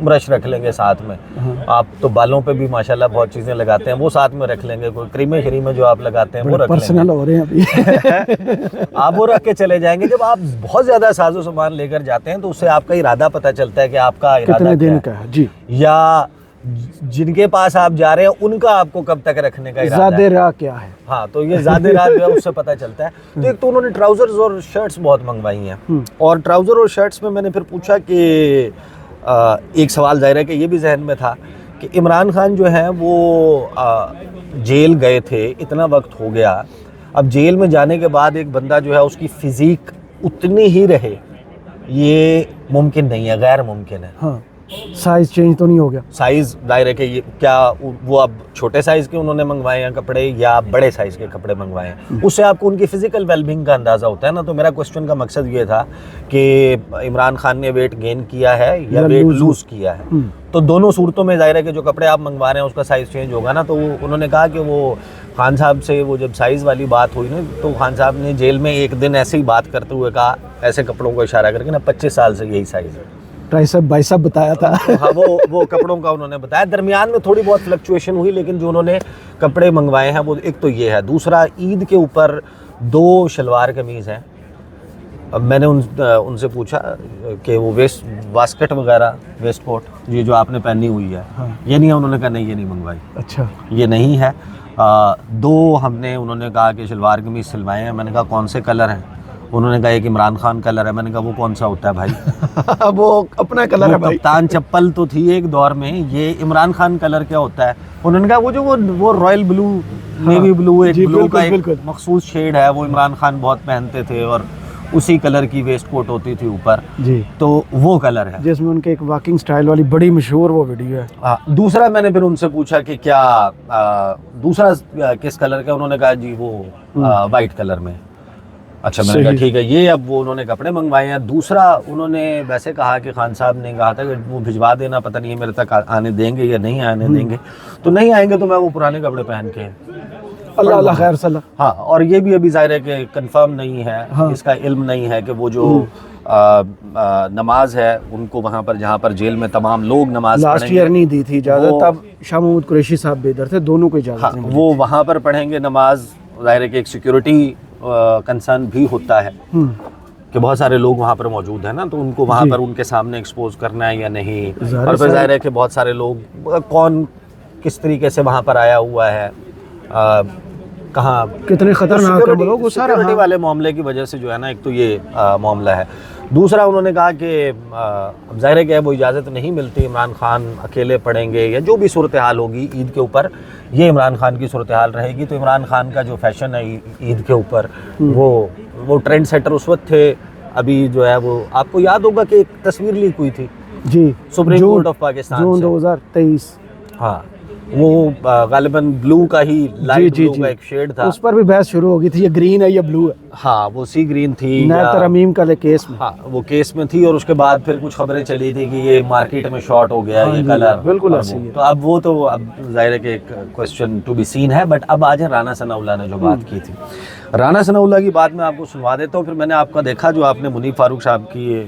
Brush رکھ لیں گے ساتھ میں. آپ تو بالوں پہ بھی ماشاءاللہ بہت چیزیں لگاتے ہیں, وہ ساتھ میں رکھ لیں گے. کوئی کریمیں جو آپ لگاتے ہیں وہ رکھ لیں گے. پرسنل ہو رہے ہیں ابھی. آپ وہ رکھ کے چلے جائیں گے. جب آپ بہت زیادہ ساز و سامان لے کر جاتے ہیں تو اس سے آپ کا ارادہ پتہ چلتا ہے کہ آپ کا ارادہ کتنے دن کا ہے. جی. یا جن کے پاس آپ جا رہے ہیں ان کا آپ کو کب تک رکھنے کا ارادہ ہے. زیادہ راہ کیا ہے. ہاں, تو یہ زیادہ رات جو ہے اس سے پتہ چلتا ہے. تو ایک تو انہوں نے ٹراؤزرز اور شرٹس بہت منگوائی ہیں, اور ٹراؤزر اور شرٹس میں نے پھر پوچھا کہ ایک سوال ظاہر ہے کہ یہ بھی ذہن میں تھا کہ عمران خان جو ہیں وہ جیل گئے تھے, اتنا وقت ہو گیا. اب جیل میں جانے کے بعد ایک بندہ جو ہے اس کی فزیک اتنی ہی رہے, یہ ممکن نہیں ہے, غیر ممکن ہے. ہاں, سائز چینج تو نہیں ہو گیا. سائز ظاہر ہے کہ یہ کیا وہ اب چھوٹے سائز کے انہوں نے منگوائے ہیں کپڑے یا بڑے سائز کے کپڑے منگوائے ہیں, اس سے آپ کو ان کی فزیکل ویل بینگ کا اندازہ ہوتا ہے نا. تو میرا کوسچن کا مقصد یہ تھا کہ عمران خان نے ویٹ گین کیا ہے یا ویٹ لوز کیا ہے. تو دونوں صورتوں میں ظاہر ہے کہ جو کپڑے آپ منگوا رہے ہیں اس کا سائز چینج ہوگا نا. تو انہوں نے کہا کہ وہ خان صاحب سے وہ جب سائز والی بات ہوئی نا, تو خان صاحب نے جیل میں ایک دن ایسے ہی بات کرتے ہوئے کہا, ایسے کپڑوں کو اشارہ کر کے نا, 25 سال سے یہی سائز ہے. ٹرائسپ بائسپ بتایا تھا. ہاں, وہ کپڑوں کا انہوں نے بتایا. درمیان میں تھوڑی بہت فلکچویشن ہوئی, لیکن جو انہوں نے کپڑے منگوائے ہیں وہ ایک تو یہ ہے. دوسرا, عید کے اوپر 2 شلوار قمیض ہیں. اب میں نے ان سے پوچھا کہ وہ واسکٹ وغیرہ ویسٹ کوٹ یہ جو آپ نے پہنی ہوئی ہے یہ نہیں ہے. انہوں نے کہا نہیں, یہ نہیں منگوائی. اچھا, یہ نہیں ہے. 2 ہم نے, انہوں نے کہا کہ شلوار قمیض سلوائے ہیں. میں نے کہا کون سے کلر ہیں؟ انہوں نے کہا ایک عمران خان کلر ہے. میں نے کہا وہ کون سا ہوتا ہے بھائی؟ وہ اپنا کلر ہے بھائی. کپتان چپل تو تھی ایک دور میں, یہ عمران خان کلر کیا ہوتا ہے؟ انہوں نے کہا وہ رائل بلو, نیوی بلو, ایک بلو کا ایک مخصوص شیڈ ہے, وہ عمران خان بہت پہنتے تھے, اور اسی کلر کی ویسٹ کوٹ ہوتی تھی اوپر. جی, تو وہ کلر ہے جس میں ان کے ایک واکنگ سٹائل والی بڑی مشہور وہ ویڈیو ہے. دوسرا میں نے پھر ان سے پوچھا کہ کیا دوسرا کس کلر کا؟ انہوں نے کہا جی وہ وائٹ کلر میں. اچھا, میں نے کہا ٹھیک ہے. یہ اب وہ انہوں نے کپڑے منگوائے ہیں. دوسرا, انہوں نے ویسے کہا کہ خان صاحب نے کہا تھا کہ وہ بھجوا دینا, پتہ نہیں میرے تک آنے دیں گے یا نہیں آنے دیں گے. تو نہیں آئیں گے تو میں وہ پرانے کپڑے پہن کے, اللہ خیر صلی. ہاں, اور یہ بھی ابھی ظاہر ہے کہ کنفرم نہیں ہے, اس کا علم نہیں ہے کہ وہ جو نماز ہے ان کو وہاں پر جہاں پر جیل میں تمام لوگ نماز لاسٹ ایئر نہیں دی تھی اجازت, تب شاہ محمود قریشی صاحب بھی ادھر تھے, دونوں کو اجازت نہیں. وہ وہاں پر پڑھیں گے نماز. ظاہر ہے کہ ایک سیکیورٹی کنسرن بھی ہوتا ہے کہ بہت سارے لوگ وہاں پر موجود ہیں نا, تو ان کو وہاں پر ان کے سامنے ایکسپوز کرنا ہے یا نہیں. اور پھر ظاہر ہے کہ بہت سارے لوگ, کون کس طریقے سے وہاں پر آیا ہوا ہے, کہاں, کتنے خطرناک ہیں لوگ, وہ سارا سیکورٹی والے معاملے کی وجہ سے جو ہے نا, ایک تو یہ معاملہ ہے. دوسرا, انہوں نے کہا کہ اب ظاہر ہے کہ وہ اجازت نہیں ملتی, عمران خان اکیلے پڑھیں گے یا جو بھی صورتحال ہوگی عید کے اوپر, یہ عمران خان کی صورتحال رہے گی. تو عمران خان کا جو فیشن ہے عید کے اوپر, وہ ٹرینڈ سیٹر اس وقت تھے. ابھی جو ہے وہ آپ کو یاد ہوگا کہ ایک تصویر لیک ہوئی تھی جی, سپریم کورٹ آف پاکستان, جون 2023. ہاں, وہ غالباً بلو کا ہی, لائٹ بلو کا ایک شیڈ تھا. اس پر بھی بحث شروع ہو گئی تھی, یہ گرین ہے یا بلو ہے. ہاں, وہ سی گرین تھی, نیب ترمیم کا کیس میں. ہاں, وہ کیس میں تھی. اور اس کے بعد پھر کچھ خبریں چلی تھی کہ یہ مارکیٹ میں شارٹ ہو گیا یہ کلر. بالکل ایسے ہی. تو اب وہ تو اب ظاہر ہے کہ ایک کوسچن ٹو بی سین ہے. بٹ اب آج رانا ثناء اللہ نے جو بات کی تھی, رانا ثناء اللہ کی بات میں آپ کو سنوا دیتا ہوں. پھر میں نے آپ کا دیکھا جو آپ نے منیب فاروق صاحب کی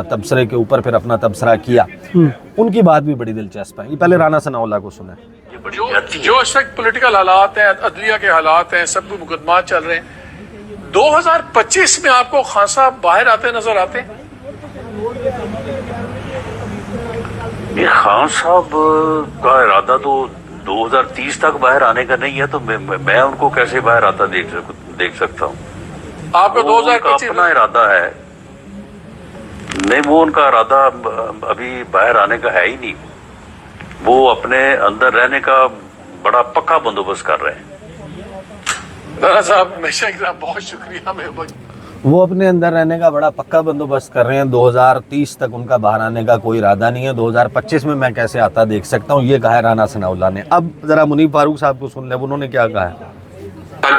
تبصرے کے اوپر پھر اپنا تبصرہ کیا, ان کی بات بھی بڑی دلچسپ ہے. یہ پہلے رانا ثناء اللہ کو سنیں. جو اس وقت پولیٹیکل حالات ہیں, عدلیہ کے حالات ہیں, سب کو مقدمات چل رہے ہیں, 2025 میں آپ کو خان صاحب باہر آتے نظر آتے ہیں؟ یہ خان صاحب کا ارادہ تو 2030 تک باہر آنے کا نہیں ہے, تو میں ان کو کیسے باہر آتا دیکھ سکتا ہوں؟ آپ کا 2025 اپنا ارادہ ہے. نہیں, وہ ان کا ارادہ ابھی باہر آنے کا ہے ہی نہیں. وہ اپنے اندر رہنے کا بڑا پکا بندوبست کر رہے ہیں. رانا صاحب ہمیشہ کی طرح بہت شکریہ. وہ اپنے اندر رہنے کا بڑا پکا بندوبست کر رہے ہیں. 2030 تک ان کا باہر آنے کا کوئی ارادہ نہیں ہے. 2025 میں کیسے آتا دیکھ سکتا ہوں, یہ کہا ہے رانا ثناء اللہ نے. اب ذرا منیب فاروق صاحب کو سن لیں, انہوں نے کیا کہا ہے.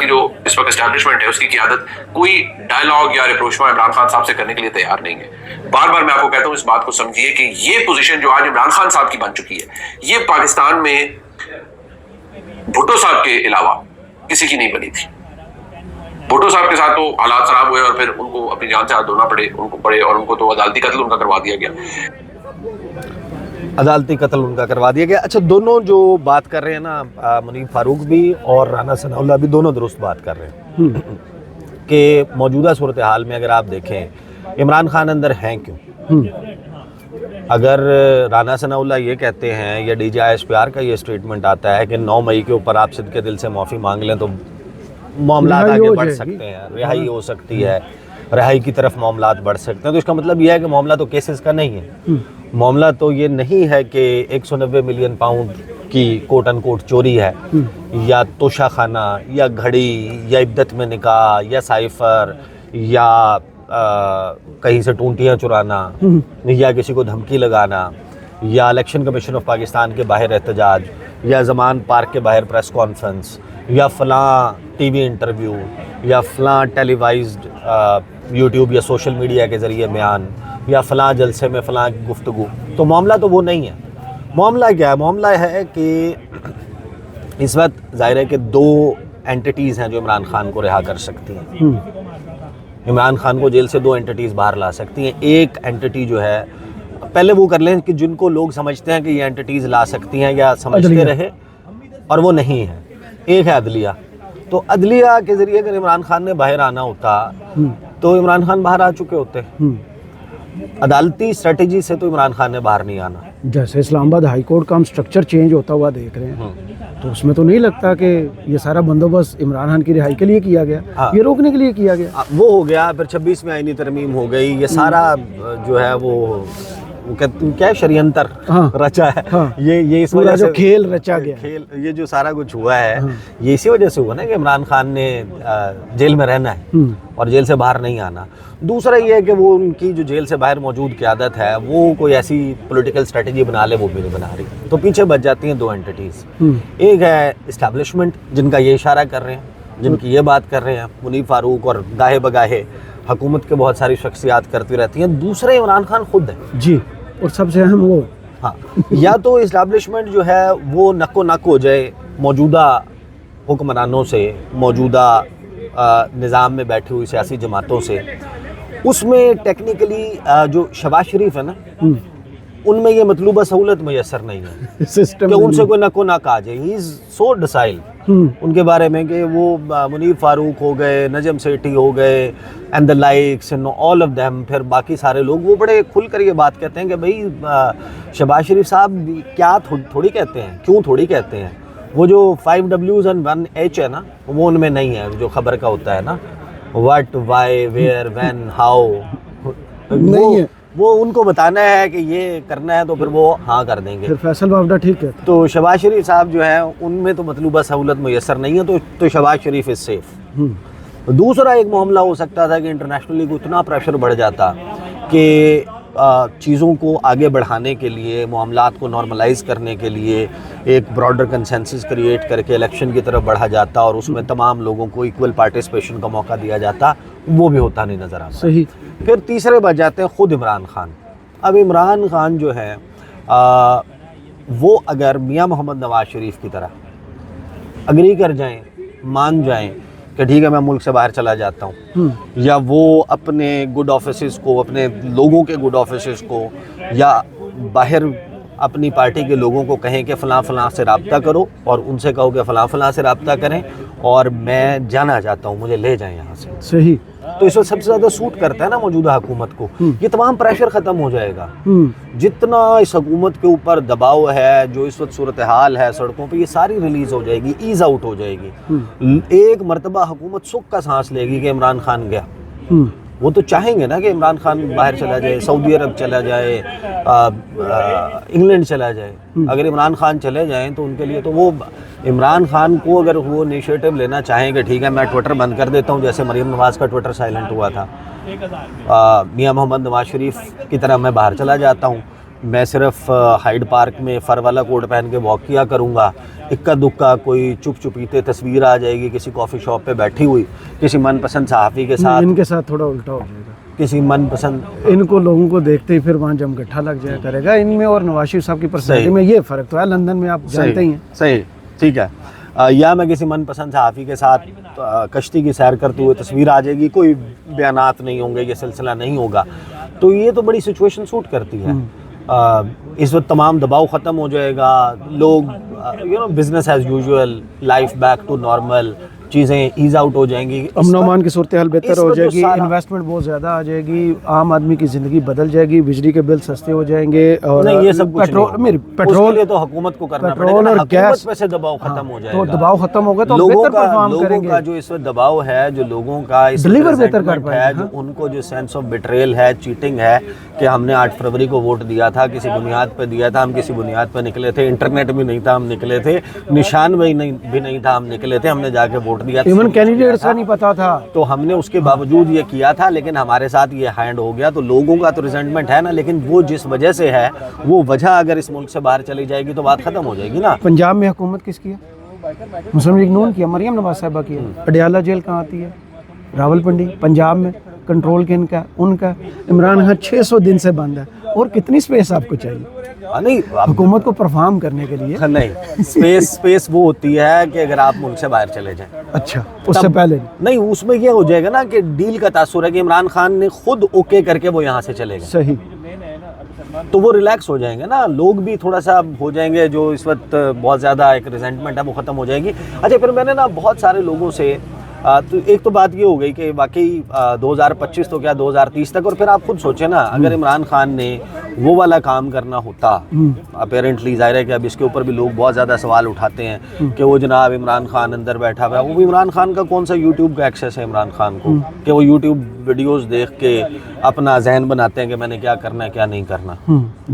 کی جو اس وقت اسٹیبلشمنٹ ہے اس کی قیادت کوئی ڈائلاگ یا ریپروچمنٹ عمران خان صاحب سے کرنے کے لیے تیار نہیں ہے. بار بار میں آپ کو کہتا ہوں اس بات کو سمجھیے کہ یہ پوزیشن جو آج عمران خان صاحب کی بن چکی ہے, یہ پاکستان میں بھٹو صاحب کے علاوہ کسی کی نہیں بنی تھی. بھٹو صاحب کے ساتھ تو حالات خراب ہوئے اور پھر ان کو اپنی جان سے ہاتھ دھونا پڑے, ان کو اور ان کو تو عدالتی قتل ان کا کروا دیا گیا. عدالتی قتل ان کا کروا دیا گیا. اچھا دونوں جو بات کر رہے ہیں نا منیب فاروق بھی اور رانا ثناء اللہ بھی دونوں درست بات کر رہے ہیں کہ موجودہ صورتحال میں اگر آپ دیکھیں عمران خان اندر ہیں کیوں. اگر رانا ثناء اللہ یہ کہتے ہیں یا D G I S P R کا یہ اسٹیٹمنٹ آتا ہے کہ 9 مئی کے اوپر آپ صدقے دل سے معافی مانگ لیں تو معاملات آگے بڑھ سکتے ہیں, رہائی ہو سکتی ہے, رہائی کی طرف معاملات بڑھ سکتے ہیں. تو اس کا مطلب یہ ہے کہ معاملہ تو کیسز کا نہیں ہے. معاملہ تو یہ نہیں ہے کہ 190 ملین پاؤنڈ کی کوٹ ان کوٹ چوری ہے یا توشہ خانہ یا گھڑی یا عدت میں نکاح یا سائفر یا کہیں سے ٹونٹیاں چرانا یا کسی کو دھمکی لگانا یا الیکشن کمیشن آف پاکستان کے باہر احتجاج یا زمان پارک کے باہر پریس کانفرنس یا فلاں ٹی وی انٹرویو یا فلاں ٹیلی وائزڈ یوٹیوب یا سوشل میڈیا کے ذریعے بیان یا فلاں جلسے میں فلاں گفتگو. تو معاملہ تو وہ نہیں ہے. معاملہ کیا ہے؟ معاملہ ہے کہ اس وقت ظاہر ہے کہ 2 اینٹیٹیز ہیں جو عمران خان کو رہا کر سکتی ہیں. عمران خان کو جیل سے 2 اینٹیٹیز باہر لا سکتی ہیں. ایک اینٹیٹی جو ہے پہلے وہ کر لیں کہ جن کو لوگ سمجھتے ہیں کہ یہ اینٹیٹیز لا سکتی ہیں یا سمجھتے رہے اور وہ نہیں ہے. ایک ہے عدلیہ. تو عدلیہ کے ذریعے اگر عمران خان نے باہر آنا ہوتا تو عمران خان باہر آ چکے ہوتے. عدالتی اسٹریٹجی سے تو عمران خان نے باہر نہیں آنا. جیسے اسلام آباد ہائی کورٹ کا ہم سٹرکچر چینج ہوتا ہوا دیکھ رہے ہیں تو اس میں تو نہیں لگتا کہ یہ سارا بندوبست عمران خان کی رہائی کے لیے کیا گیا, یہ روکنے کے لیے کیا گیا. وہ ہو گیا. پھر 26 میں آئینی ترمیم ہو گئی. یہ سارا جو ہے وہ کیا شریعنتر رچا ہے. یہ اس وجہ سے کھیل رچا گیا. یہ جو سارا کچھ ہوا ہے یہ اسی وجہ سے ہوا نا کہ عمران خان نے جیل میں رہنا ہے اور جیل سے باہر نہیں آنا. دوسرا یہ ہے کہ وہ ان کی جو جیل سے باہر موجود قیادت ہے وہ کوئی ایسی پولیٹیکل اسٹریٹجی بنا لے, وہ بھی نہیں بنا رہی. تو پیچھے بچ جاتی ہیں 2 اینٹیٹیز. ایک ہے اسٹیبلشمنٹ جن کا یہ اشارہ کر رہے ہیں, جن کی یہ بات کر رہے ہیں منیب فاروق اور گاہے بگاہے حکومت کے بہت ساری شخصیات کرتی رہتی ہیں. دوسرے عمران خان خود ہیں جی, اور سب سے اہم وہ یا تو اسٹیبلشمنٹ جو ہے وہ نک و نک ہو جائے موجودہ حکمرانوں سے, موجودہ نظام میں بیٹھی ہوئی سیاسی جماعتوں سے. اس میں ٹیکنیکلی جو شہباز شریف ہے نا ان میں یہ مطلوبہ سہولت میسر نہیں ہے کہ ان سے کوئی نک و نک آ جائے. ہی از سو ڈسائل ان کے بارے میں کہ وہ منیب فاروق ہو گئے, نجم سیٹھی ہو گئے and the likes and all of them, پھر باقی سارے لوگ وہ بڑے کھل کر یہ بات کہتے ہیں کہ بھائی شہباز شریف صاحب کیا تھوڑی کہتے ہیں, کیوں تھوڑی کہتے ہیں. وہ جو 5 Ws and 1 H ہے نا وہ ان میں نہیں ہے جو خبر کا ہوتا ہے نا, what, why, where, when, how, وہ ان کو بتانا ہے کہ یہ کرنا ہے تو پھر وہ ہاں کر دیں گے. پھر فیصل بابڈا ٹھیک ہے. تو شہباز شریف صاحب جو ہیں ان میں تو مطلوبہ سہولت میسر نہیں ہے تو شہباز شریف از سیف. دوسرا ایک معاملہ ہو سکتا تھا کہ انٹرنیشنلی کو اتنا پریشر بڑھ جاتا کہ چیزوں کو آگے بڑھانے کے لیے, معاملات کو نارملائز کرنے کے لیے ایک براڈر کنسنسس کریٹ کر کے الیکشن کی طرف بڑھا جاتا اور اس میں تمام لوگوں کو ایکول پارٹیسپیشن کا موقع دیا جاتا. وہ بھی ہوتا نہیں نظر آتا. صحیح. پھر تیسرے بچ جاتے ہیں خود عمران خان. اب عمران خان جو ہے وہ اگر میاں محمد نواز شریف کی طرح اگری کر جائیں, مان جائیں کہ ٹھیک ہے میں ملک سے باہر چلا جاتا ہوں, یا وہ اپنے گڈ آفیسز کو, اپنے لوگوں کے گڈ آفیسز کو یا باہر اپنی پارٹی کے لوگوں کو کہیں کہ فلاں فلاں سے رابطہ کرو اور ان سے کہو کہ فلاں فلاں سے رابطہ کریں اور میں جانا چاہتا ہوں, مجھے لے جائیں یہاں سے. صحیح. تو اس وقت سب سے زیادہ سوٹ کرتا ہے نا موجودہ حکومت کو. یہ تمام پریشر ختم ہو جائے گا. جتنا اس حکومت کے اوپر دباؤ ہے, جو اس وقت صورتحال ہے سڑکوں پہ, یہ ساری ریلیز ہو جائے گی, ایز آؤٹ ہو جائے گی. ایک مرتبہ حکومت سکھ کا سانس لے گی کہ عمران خان گیا. وہ تو چاہیں گے نا کہ عمران خان باہر چلا جائے, سعودی عرب چلا جائے, انگلینڈ چلا جائے. اگر عمران خان چلے جائیں تو ان کے لیے تو وہ عمران خان کو اگر وہ انیشیٹو لینا چاہیں کہ ٹھیک ہے میں ٹویٹر بند کر دیتا ہوں, جیسے مریم نواز کا ٹویٹر سائلنٹ ہوا تھا, میاں محمد نواز شریف کی طرح میں باہر چلا جاتا ہوں, میں صرف ہائیڈ پارک میں فر والا کوٹ پہن کے واک کیا کروں گا, اکا دکا کوئی چپ چپیتے تصویر آ جائے گی کسی کافی شاپ پہ بیٹھی ہوئی کسی من پسند صحافی کے ساتھ. ان کے ساتھ تھوڑا الٹا ہو جائے گا. کسی من پسند, ان کو لوگوں کو دیکھتے ہی پھر وہاں جم گٹھا لگ جایا کرے گا. ان میں اور نواز شریف صاحب کی پرسنالٹی میں یہ فرق تو ہے. لندن میں آپ جانتے ہی ہیں. صحیح, ٹھیک ہے. یا میں کسی من پسند صحافی کے ساتھ کشتی کی سیر کرتے ہوئے تصویر آ جائے گی, کوئی بیانات نہیں ہوں گے, یہ سلسلہ نہیں ہوگا. تو یہ تو بڑی سچویشن سوٹ کرتی ہے. اس وقت تمام دباؤ ختم ہو جائے گا, لوگ business as usual, life back to normal, چیزیں ایز آؤٹ ہو جائیں گی, امن و امان کی صورتحال بہتر اس ہو وقت جائے جو گی, سارا- انویسٹمنٹ بہت زیادہ آ جائے گی, عام آدمی کی زندگی بدل جائے گی, بجلی کے بل سستے ہو جائیں گے, اور نہیں یہ سب کچھ پیٹرول نہیں ہوگا. اس کے پیٹرول لیے تو حکومت کو کرنا پڑے پیٹرول گا, اور حکومت گیس پہ سے دباؤ ختم ہو جائے تو گا. دباؤ ختم ہوگا تو لوگوں بہتر پرفارم کریں گے. کا جو اس وقت دباؤ ہے, جو لوگوں کا اس Deliver وقت بہتر کر resentment پائیں ہے, گے, جو ان کو جو سینس آف بیٹریل ہے, چیٹنگ ہے کہ ہم نے 8 فروری کو ووٹ دیا تھا, کسی بنیاد پہ دیا تھا, ہم کسی بنیاد پہ نکلے تھے, انٹرنیٹ بھی نہیں تھا ہم نکلے تھے, نشان بھی نہیں تھا ہم نکلے تھے, ہم نے جا کے ووٹ دیا, ایون کینڈیڈیٹس کا نہیں پتا تھا, تو ہم نے اس کے باوجود یہ کیا تھا, لیکن ہمارے ساتھ یہ ہینڈ ہو گیا. تو لوگوں کا تو ریزنٹمنٹ ہے نا, لیکن وہ جس وجہ سے ہے, وہ وجہ اگر اس ملک سے باہر چلی جائے گی تو بات ختم ہو جائے گی نا. پنجاب میں حکومت کس کی ہے؟ مسلم لیگ نون کی ہے, مریم نواز صاحبہ کی ہے. اڈیالہ جیل کہاں آتی ہے؟ راول پنڈی. پنجاب میں کنٹرول کن کا؟ ان کا. عمران خان 600 دن سے بند ہے, اور کتنی سپیس آپ کو چاہیے نہیں حکومت کو پرفارم کرنے کے لیے؟ نہیں, اسپیس وہ ہوتی ہے کہ اگر آپ ملک سے باہر چلے جائیں. اچھا, اس سے پہلے نہیں, اس میں یہ ہو جائے گا نا کہ ڈیل کا تاثر ہے کہ عمران خان نے خود اوکے کر کے وہ یہاں سے چلے گئے, صحیح. تو وہ ریلیکس ہو جائیں گے نا, لوگ بھی تھوڑا سا ہو جائیں گے, جو اس وقت بہت زیادہ ایک ریزنٹمنٹ ہے وہ ختم ہو جائے گی. اچھا, پھر میں نے نا بہت سارے لوگوں سے تو ایک تو بات یہ ہو گئی کہ واقعی 2025 تو کیا 2030 تک, اور پھر آپ خود سوچیں نا, اگر عمران خان نے وہ والا کام کرنا ہوتا, اپیرنٹلی ظاہر ہے کہ اب اس کے اوپر بھی لوگ بہت زیادہ سوال اٹھاتے ہیں کہ وہ جناب عمران خان اندر بیٹھا ہوا ہے, وہ عمران خان کا کون سا یوٹیوب کا ایکسیس ہے عمران خان کو کہ وہ یوٹیوب ویڈیوز دیکھ کے اپنا ذہن بناتے ہیں کہ میں نے کیا کرنا ہے کیا نہیں کرنا.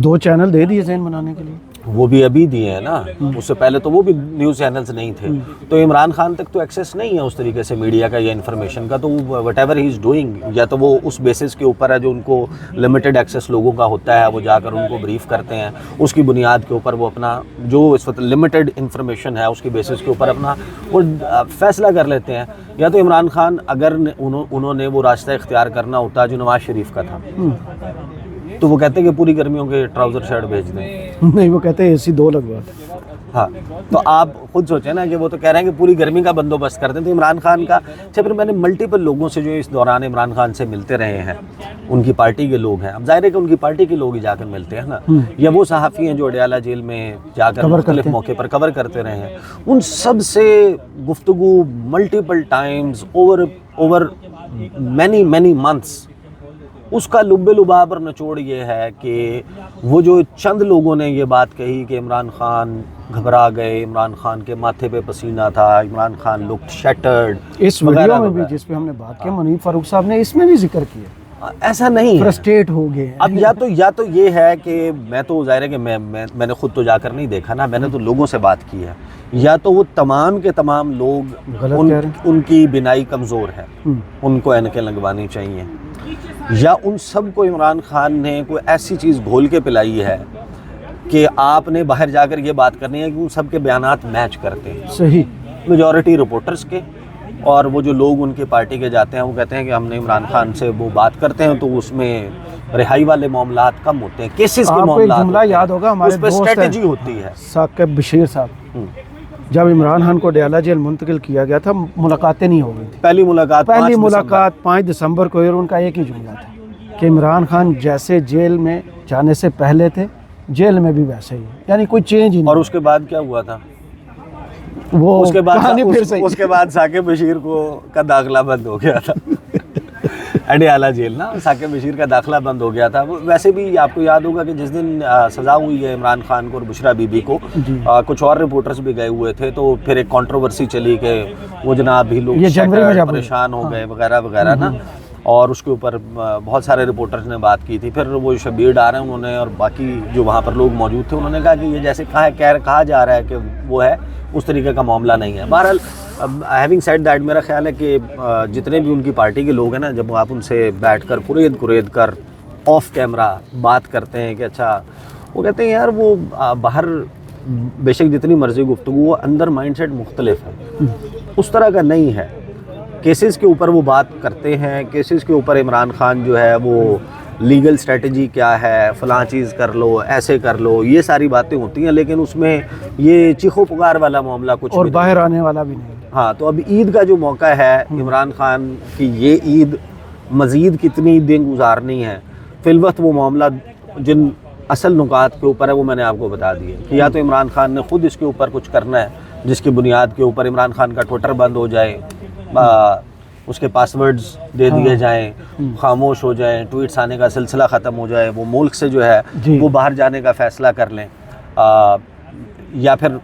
2 چینل دے دیے ذہن بنانے کے لیے, وہ بھی ابھی دیے ہیں نا, اس سے پہلے تو وہ بھی نیوز چینلز نہیں تھے. تو عمران خان تک تو ایکسیس نہیں ہے اس طریقے سے میڈیا کا یا انفارمیشن کا, تو what ever he is doing, یا تو وہ اس بیسس کے اوپر ہے جو ان کو لمیٹڈ ایکسیس لوگوں کا ہوتا ہے, وہ جا کر ان کو بریف کرتے ہیں, اس کی بنیاد کے اوپر وہ اپنا جو اس وقت لمیٹڈ انفارمیشن ہے اس کی بیسس کے اوپر اپنا وہ فیصلہ کر لیتے ہیں. یا تو عمران خان اگر انہوں نے وہ راستہ اختیار کرنا ہوتا جو نواز شریف کا تھا, تو وہ کہتے ہیں کہ پوری گرمیوں کے ٹراؤزر شرٹ بھیج دیں. نہیں وہ کہتے ہیں اے سی 2 لگوا. ہاں, تو آپ خود سوچیں نا کہ وہ تو کہہ رہے ہیں کہ پوری گرمی کا بندوبست کر دیں. تو عمران خان کا اچھا, پھر میں نے ملٹیپل لوگوں سے جو اس دوران عمران خان سے ملتے رہے ہیں, ان کی پارٹی کے لوگ ہیں, اب ظاہر ہے کہ ان کی پارٹی کے لوگ ہی جا کر ملتے ہیں نا, یا وہ صحافی ہیں جو اڈیالہ جیل میں جا کر مختلف موقع پر کور کرتے رہے ہیں, ان سب سے گفتگو multiple times over many months, اس کا لب لباب اور نچوڑ یہ ہے کہ وہ جو چند لوگوں نے یہ بات کہی کہ عمران خان گھبرا گئے, عمران خان کے ماتھے پہ پسینہ تھا, عمران خان لک شیٹرڈ, اس ویڈیو میں بھی جس پہ ہم نے بات کی, منیب فاروق صاحب نے اس میں بھی ذکر کیا, ایسا نہیں ہے. فرسٹریٹ ہو گئے. اب یا تو یہ ہے کہ میں تو ظاہر ہے کہ میں نے خود تو جا کر نہیں دیکھا نا, میں نے تو لوگوں سے بات کی ہے, یا تو وہ تمام کے تمام لوگ ان کی بینائی کمزور ہے, ان کو اینکیں لگوانی چاہیے, یا ان سب کو عمران خان نے کوئی ایسی چیز گھول کے پلائی ہے کہ آپ نے باہر جا کر یہ بات کرنی ہے کہ ان سب کے بیانات میچ کرتے ہیں. صحیح. میجورٹی رپورٹرز کے, اور وہ جو لوگ ان کی پارٹی کے جاتے ہیں وہ کہتے ہیں کہ ہم نے عمران خان سے وہ بات کرتے ہیں تو اس میں رہائی والے معاملات کم ہوتے ہیں, کیسز کے معاملات, جملہ یاد ہوگا ہمارے اس پہ اسٹریٹجی ہوتی ہے. ثاقب بشیر صاحب, جب عمران خان کو اڈیالہ جیل منتقل کیا گیا تھا, ملاقاتیں نہیں ہو گئی تھیں. پہلی ملاقات 5 دسمبر کو, اور ان کا ایک ہی جملہ تھا کہ عمران خان جیسے جیل میں جانے سے پہلے تھے, جیل میں بھی ویسے ہی, یعنی کوئی چینج ہی نہیں. اور اس کے بعد کیا ہوا تھا؟ وہ اس کے بعد ثاقب بشیر کا داخلہ بند ہو گیا تھا اڈیالہ جیل نا, ثاقب بشیر کا داخلہ بند ہو گیا تھا. ویسے بھی آپ کو یاد ہوگا کہ جس دن سزا ہوئی ہے عمران خان کو اور بشرا بی بی کو, کچھ اور رپورٹرز بھی گئے ہوئے تھے, تو پھر ایک کنٹروورسی چلی کہ وہ جناب بھی لوگ پریشان ہو گئے وغیرہ وغیرہ نا, اور اس کے اوپر بہت سارے رپورٹرز نے بات کی تھی. پھر وہ شبیر ڈار ہیں انہوں نے, اور باقی جو وہاں پر لوگ موجود تھے, انہوں نے کہا کہ یہ جیسے کہا جا رہا ہے کہ وہ ہے, اس طریقے کا معاملہ نہیں ہے. بہرحال ہیونگ سیڈ دیٹ, میرا خیال ہے کہ جتنے بھی ان کی پارٹی کے لوگ ہیں نا, جب آپ ان سے بیٹھ کر قرید کر آف کیمرہ بات کرتے ہیں کہ اچھا, وہ کہتے ہیں یار وہ باہر بے شک جتنی مرضی گفتگو, وہ اندر مائنڈ سیٹ مختلف ہے, اس طرح کا نہیں ہے. کیسز کے اوپر وہ بات کرتے ہیں, کیسز کے اوپر عمران خان جو ہے وہ لیگل اسٹریٹجی کیا ہے, فلاں چیز کر لو, ایسے کر لو, یہ ساری باتیں ہوتی ہیں, لیکن اس میں یہ چیخو پکار والا معاملہ کچھ اور باہر آنے والا بھی نہیں. ہاں, تو اب عید کا جو موقع ہے عمران خان کی, یہ عید مزید کتنی دن گزارنی ہے, فی الوقت وہ معاملہ جن اصل نکات کے اوپر ہے وہ میں نے آپ کو بتا دیے کہ یا تو عمران خان نے خود اس کے اوپر کچھ کرنا ہے جس کی بنیاد کے اوپر عمران خان کا ٹویٹر بند ہو جائے، اس کے پاسورڈز دے دیے جائیں، خاموش ہو جائیں، ٹویٹس آنے کا سلسلہ ختم ہو جائے، وہ ملک سے جو ہے وہ باہر جانے کا فیصلہ کر لیں، یا پھر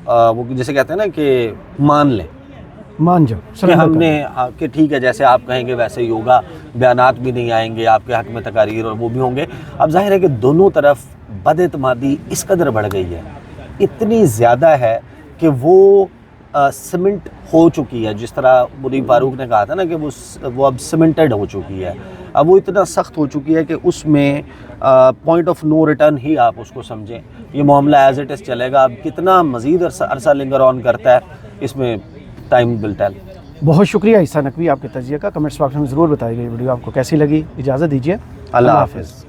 وہ جسے کہتے ہیں نا کہ مان جاؤ کہ ہم نے کہ ٹھیک ہے جیسے آپ کہیں گے ویسے ہی ہوگا، بیانات بھی نہیں آئیں گے آپ کے حق میں، تقاریر اور وہ بھی ہوں گے۔ اب ظاہر ہے کہ دونوں طرف بد اعتمادی اس قدر بڑھ گئی ہے، اتنی زیادہ ہے کہ وہ سیمنٹ ہو چکی ہے، جس طرح منیب فاروق نے کہا تھا نا کہ وہ اب سیمنٹڈ ہو چکی ہے، اب وہ اتنا سخت ہو چکی ہے کہ اس میں point of no return he آپ اس کو سمجھیں، یہ معاملہ ایز اٹ از چلے گا۔ اب کتنا مزید عرصہ لنگر آن کرتا ہے اس میں ٹائم ول ٹیل۔ بہت شکریہ عیسیٰ نقوی آپ کے تجزیے کا، کمنٹس باکس میں ضرور بتائیے گا یہ ویڈیو آپ کو کیسی لگی۔ اجازت دیجیے، اللہ حافظ۔